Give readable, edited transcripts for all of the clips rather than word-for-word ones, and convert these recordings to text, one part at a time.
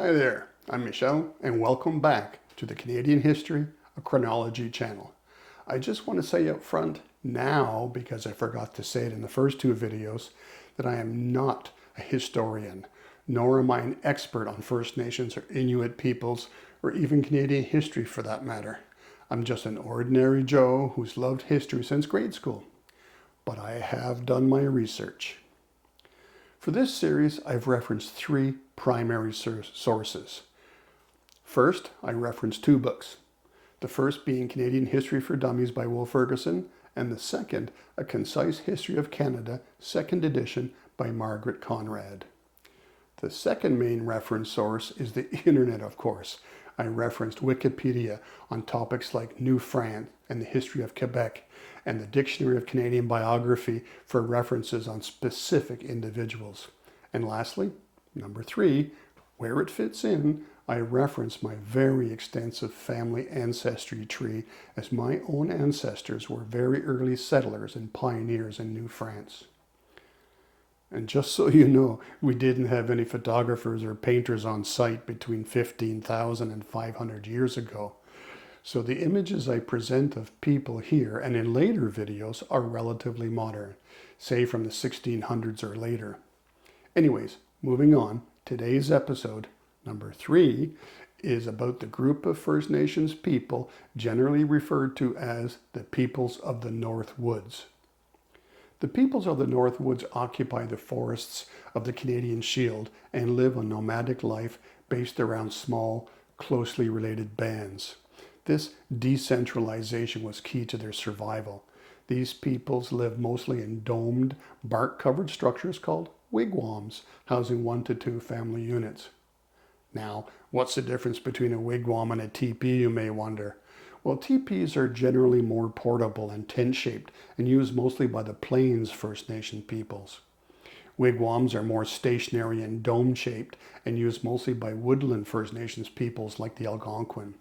Hi there, I'm Michel, and welcome back to the Canadian History of Chronology channel. I just want to say up front now, because I forgot to say it in the first two videos, that I am not a historian, nor am I an expert on First Nations or Inuit peoples, or even Canadian history for that matter. I'm just an ordinary Joe who's loved history since grade school. But I have done my research. For this series, I've referenced three primary sources. First, I referenced two books. The first being Canadian History for Dummies by Will Ferguson, and the second, A Concise History of Canada, 2nd edition by Margaret Conrad. The second main reference source is the internet, of course. I referenced Wikipedia on topics like New France and the history of Quebec, and the Dictionary of Canadian Biography for references on specific individuals. And lastly, number 3, where it fits in, I reference my very extensive family ancestry tree, as my own ancestors were very early settlers and pioneers in New France. And just so you know, we didn't have any photographers or painters on site between 15,000 and 500 years ago. So the images I present of people here and in later videos are relatively modern, say from the 1600s or later. Anyways, moving on, today's episode, number 3, is about the group of First Nations people generally referred to as the peoples of the North Woods. The peoples of the North Woods occupy the forests of the Canadian Shield and live a nomadic life based around small, closely related bands. This decentralization was key to their survival. These peoples lived mostly in domed, bark-covered structures called wigwams, housing 1 to 2 family units. Now, what's the difference between a wigwam and a teepee, you may wonder? Well, teepees are generally more portable and tent-shaped and used mostly by the Plains First Nation peoples. Wigwams are more stationary and dome-shaped and used mostly by woodland First Nations peoples like the Algonquin.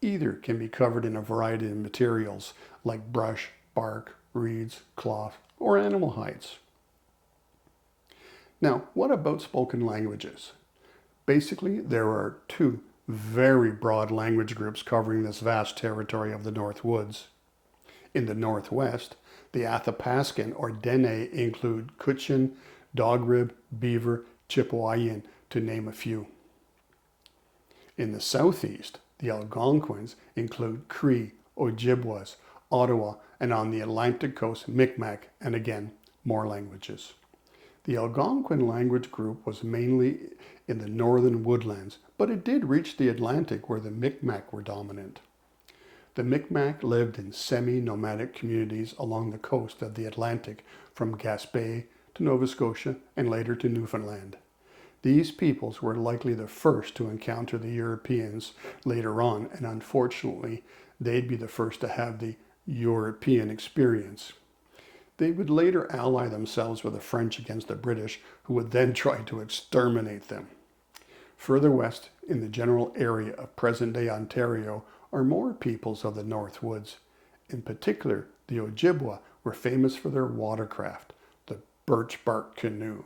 Either can be covered in a variety of materials like brush, bark, reeds, cloth, or animal hides. Now, what about spoken languages? Basically, there are two very broad language groups covering this vast territory of the North Woods. In the Northwest, the Athapascan or Dene include Cutchin, Dogrib, Beaver, Chippewayan, to name a few. In the Southeast, the Algonquins include Cree, Ojibwas, Ottawa, and on the Atlantic coast, Mi'kmaq, and again, more languages. The Algonquin language group was mainly in the northern woodlands, but it did reach the Atlantic where the Mi'kmaq were dominant. The Mi'kmaq lived in semi-nomadic communities along the coast of the Atlantic from Gaspé to Nova Scotia and later to Newfoundland. These peoples were likely the first to encounter the Europeans later on, and unfortunately, they'd be the first to have the European experience. They would later ally themselves with the French against the British, who would then try to exterminate them. Further west, in the general area of present-day Ontario, are more peoples of the North Woods. In particular, the Ojibwa were famous for their watercraft, the birch bark canoe.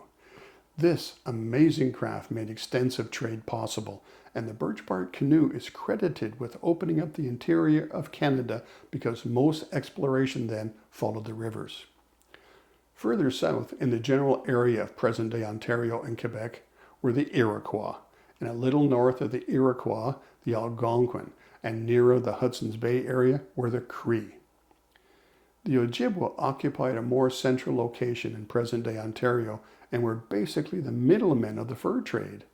This amazing craft made extensive trade possible, and the birch bark canoe is credited with opening up the interior of Canada because most exploration then followed the rivers. Further south, in the general area of present-day Ontario and Quebec, were the Iroquois, and a little north of the Iroquois, the Algonquin, and nearer the Hudson's Bay area were the Cree. The Ojibwa occupied a more central location in present-day Ontario and were basically the middlemen of the fur trade.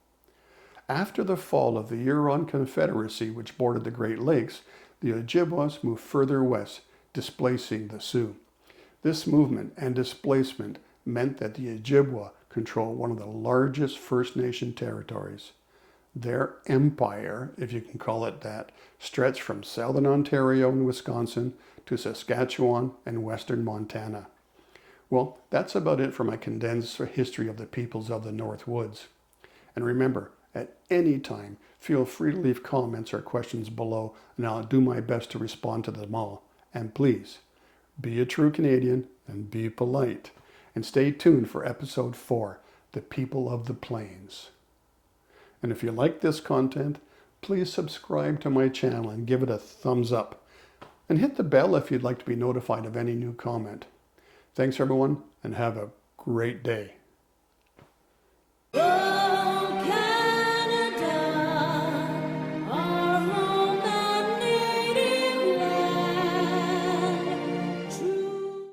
After the fall of the Huron Confederacy, which bordered the Great Lakes, the Ojibwas moved further west, displacing the Sioux. This movement and displacement meant that the Ojibwa controlled one of the largest First Nation territories. Their empire, if you can call it that, stretched from southern Ontario and Wisconsin to Saskatchewan and western Montana. Well, that's about it for my condensed history of the peoples of the North Woods. And remember, at any time, feel free to leave comments or questions below, and I'll do my best to respond to them all. And please, be a true Canadian and be polite. And stay tuned for episode 4, The People of the Plains. And if you like this content, please subscribe to my channel and give it a thumbs up. And hit the bell if you'd like to be notified of any new comment. Thanks everyone, and have a great day.